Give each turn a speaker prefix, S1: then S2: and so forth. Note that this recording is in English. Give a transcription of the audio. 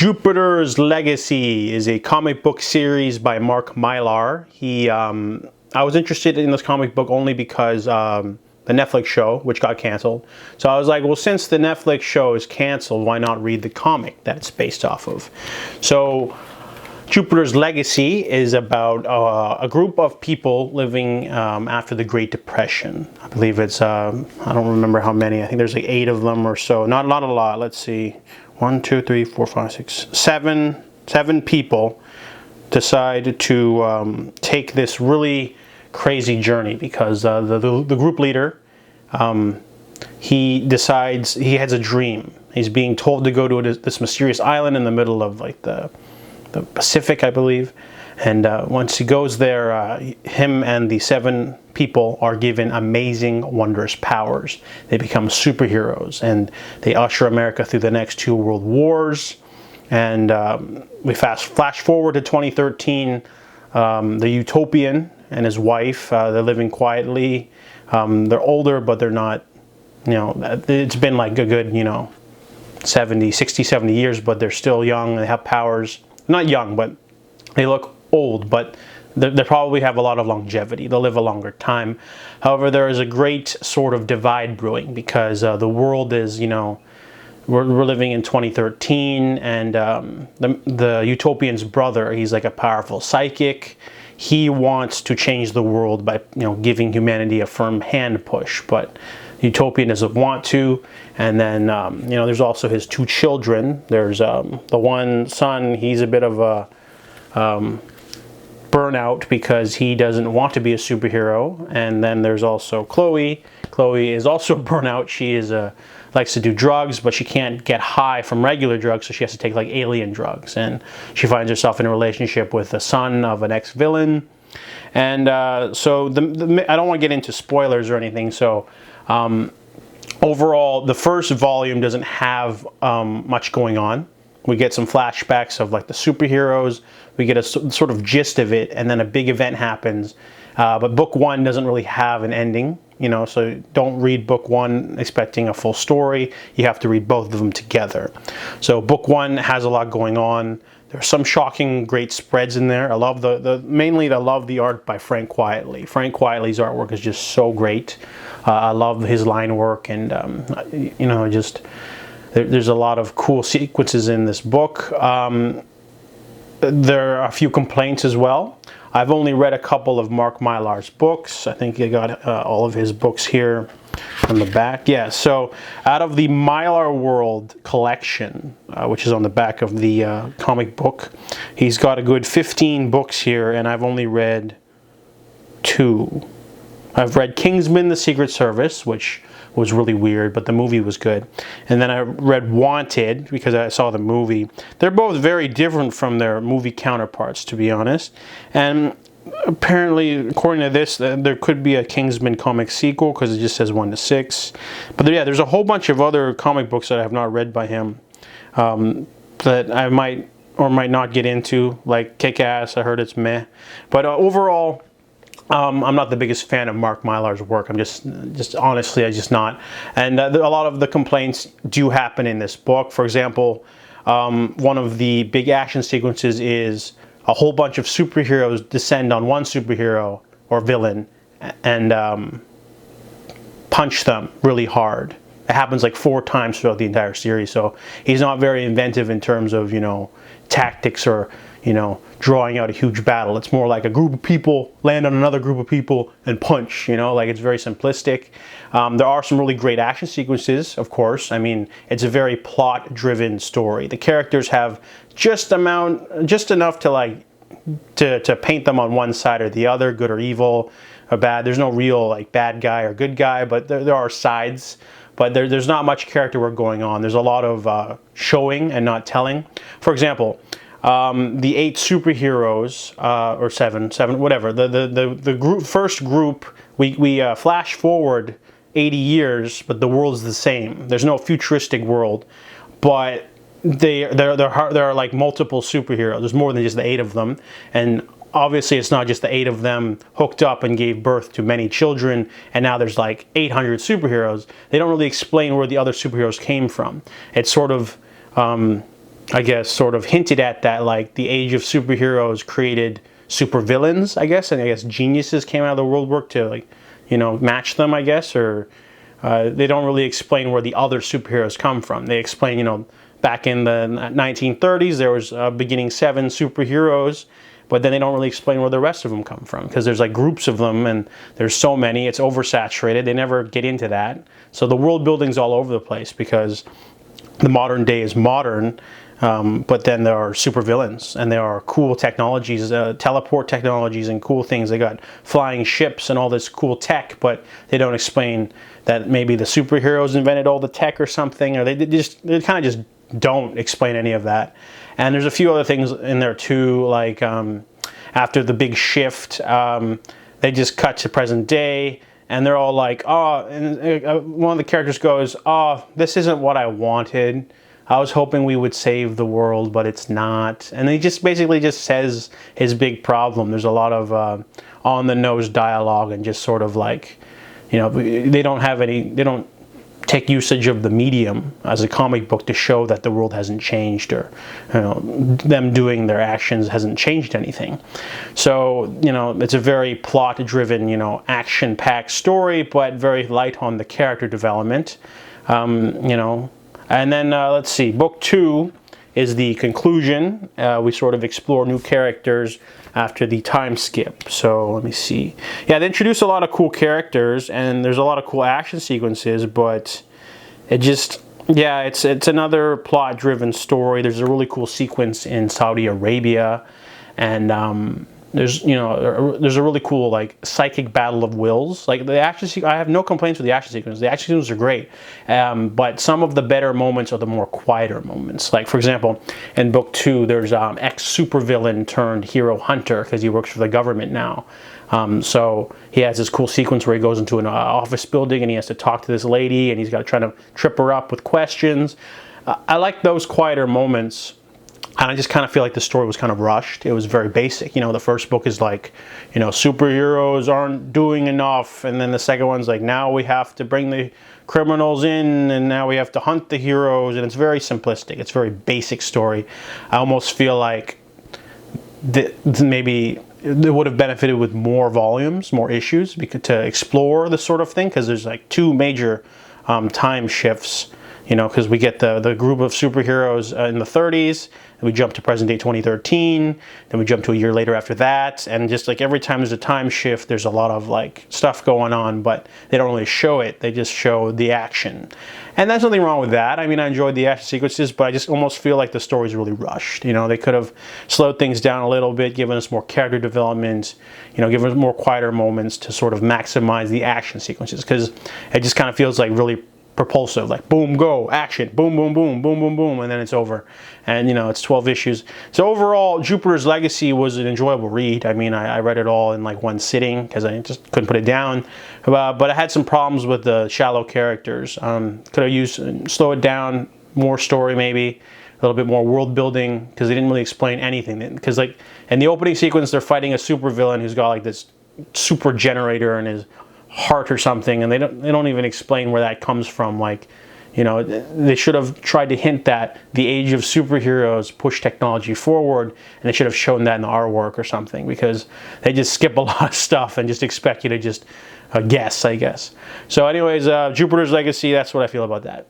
S1: Jupiter's Legacy is a comic book series by Mark Millar. I was interested in this comic book only because the Netflix show, which got canceled. So I was like, well, since the Netflix show is canceled, why not read the comic that it's based off of? So Jupiter's Legacy is about a group of people living after the Great Depression. I believe it's, I don't remember how many. I think there's like 8 of them or so. Not a lot. Let's see. 1, 2, 3, 4, 5, 6, 7. 7 people decide to take this really crazy journey because the group leader, he decides, he has a dream. He's being told to go to this mysterious island in the middle of like the Pacific, I believe. And once he goes there, him and the 7 people are given amazing, wondrous powers. They become superheroes, and they usher America through the next 2 world wars. And we flash forward to 2013. The Utopian and his wife, they're living quietly. They're older, but they're not, it's been like a good, 60, 70 years, but they're still young. They have powers. Not young, but they look old, but they probably have a lot of longevity. They'll live a longer time. However, there is a great sort of divide brewing because the world is, we're living in 2013, and the Utopian's brother, he's like a powerful psychic. He wants to change the world by, giving humanity a firm hand push, but Utopian doesn't want to. And then, there's also his 2 children. There's the one son, he's a bit of a burnout because he doesn't want to be a superhero. And then there's also Chloe. Chloe is also a burnout. She is likes to do drugs, but she can't get high from regular drugs, so she has to take like alien drugs. And she finds herself in a relationship with the son of an ex-villain. And so I don't want to get into spoilers or anything, so overall, the first volume doesn't have much going on. We get some flashbacks of like the superheroes. We get a sort of gist of it, and then a big event happens. But book 1 doesn't really have an ending, so don't read book 1 expecting a full story. You have to read both of them together. So book 1 has a lot going on. There's some shocking, great spreads in there. I love mainly I love the art by Frank Quitely. Frank Quitely's artwork is just so great. I love his line work, and there's a lot of cool sequences in this book. There are a few complaints as well. I've only read a couple of Mark Millar's books. I think I got all of his books here on the back. Yeah, so out of the Millar World collection, which is on the back of the comic book, he's got a good 15 books here, and I've only read 2. I've read Kingsman: The Secret Service, which was really weird, but the movie was good. And then I read Wanted, because I saw the movie. They're both very different from their movie counterparts, to be honest. And apparently, according to this, there could be a Kingsman comic sequel, because it just says 1 to 6. But yeah, there's a whole bunch of other comic books that I have not read by him that I might or might not get into, like Kick-Ass. I heard it's meh. But overall, I'm not the biggest fan of Mark Millar's work. I'm just honestly, I'm just not. And a lot of the complaints do happen in this book. For example, one of the big action sequences is a whole bunch of superheroes descend on one superhero or villain and punch them really hard. It happens like 4 times throughout the entire series. So he's not very inventive in terms of, tactics or, drawing out a huge battle. It's more like a group of people land on another group of people and punch, like it's very simplistic. There are some really great action sequences, of course. I mean, it's a very plot-driven story. The characters have just enough to to paint them on one side or the other, good or evil or bad. There's no real like bad guy or good guy, but there are sides. But there's not much character work going on. There's a lot of showing and not telling. For example, the 8 superheroes, or 7, whatever. The first group, we flash forward 80 years, but the world's the same. There's no futuristic world, but there are like multiple superheroes. There's more than just the 8 of them, and obviously it's not just the 8 of them hooked up and gave birth to many children, and now there's like 800 superheroes. They don't really explain where the other superheroes came from. It's sort of I guess, sort of hinted at that, like, the age of superheroes created supervillains, I guess, and I guess geniuses came out of the world work to, like, you know, match them, I guess, or they don't really explain where the other superheroes come from. They explain, you know, back in the 1930s, there was beginning 7 superheroes, but then they don't really explain where the rest of them come from, because there's like groups of them and there's so many, it's oversaturated. They never get into that. So the world building's all over the place because the modern day is modern, but then there are supervillains and there are cool technologies, teleport technologies and cool things. They got flying ships and all this cool tech, but they don't explain that maybe the superheroes invented all the tech or something, or they kind of just don't explain any of that. And there's a few other things in there too, like after the big shift, they just cut to present day, and they're all like, oh, and one of the characters goes, oh, this isn't what I wanted. I was hoping we would save the world, but it's not. And he just basically just says his big problem. There's a lot of on-the-nose dialogue and just sort of like, you know, they don't take usage of the medium as a comic book to show that the world hasn't changed, or, you know, them doing their actions hasn't changed anything. So, you know, it's a very plot-driven, you know, action-packed story, but very light on the character development, you know. And then, let's see, book 2 is the conclusion. We sort of explore new characters after the time skip. So let me see. Yeah, they introduce a lot of cool characters and there's a lot of cool action sequences, but it just, yeah, it's another plot-driven story. There's a really cool sequence in Saudi Arabia, and there's, you know, there's a really cool like psychic battle of wills. Like the action I have no complaints with the action sequences. The action sequences are great, but some of the better moments are the more quieter moments. Like, for example, in book 2, there's ex-supervillain turned hero hunter, because he works for the government now. So he has this cool sequence where he goes into an office building and he has to talk to this lady, and he's got to try to trip her up with questions. I like those quieter moments. And I just kind of feel like the story was kind of rushed. It was very basic. You know, the first book is like, you know, superheroes aren't doing enough. And then the second one's like, now we have to bring the criminals in, and now we have to hunt the heroes. And it's very simplistic. It's a very basic story. I almost feel like maybe it would have benefited with more volumes, more issues, to explore this sort of thing. Because there's like 2 major time shifts. You know, because we get the group of superheroes in the 30s, and we jump to present day 2013, then we jump to a year later after that, and just like every time there's a time shift, there's a lot of like stuff going on, but they don't really show it, they just show the action. And there's nothing wrong with that. I mean, I enjoyed the action sequences, but I just almost feel like the story's really rushed. You know, they could have slowed things down a little bit, given us more character development, you know, given us more quieter moments to sort of maximize the action sequences, because it just kind of feels like really propulsive, like boom, go, action, boom, boom, boom, boom, boom, boom, and then it's over. And, you know, it's 12 issues. So overall, Jupiter's Legacy was an enjoyable read. I mean, I read it all in like one sitting because I just couldn't put it down. But I had some problems with the shallow characters. Could have slow it down, more story maybe, a little bit more world building, because they didn't really explain anything. Because like in the opening sequence, they're fighting a supervillain who's got like this super generator in his heart or something, and they don't even explain where that comes from. Like, you know, they should have tried to hint that the age of superheroes push technology forward, and they should have shown that in the artwork or something, because they just skip a lot of stuff and just expect you to just guess, I guess. So anyways, Jupiter's Legacy, that's what I feel about that.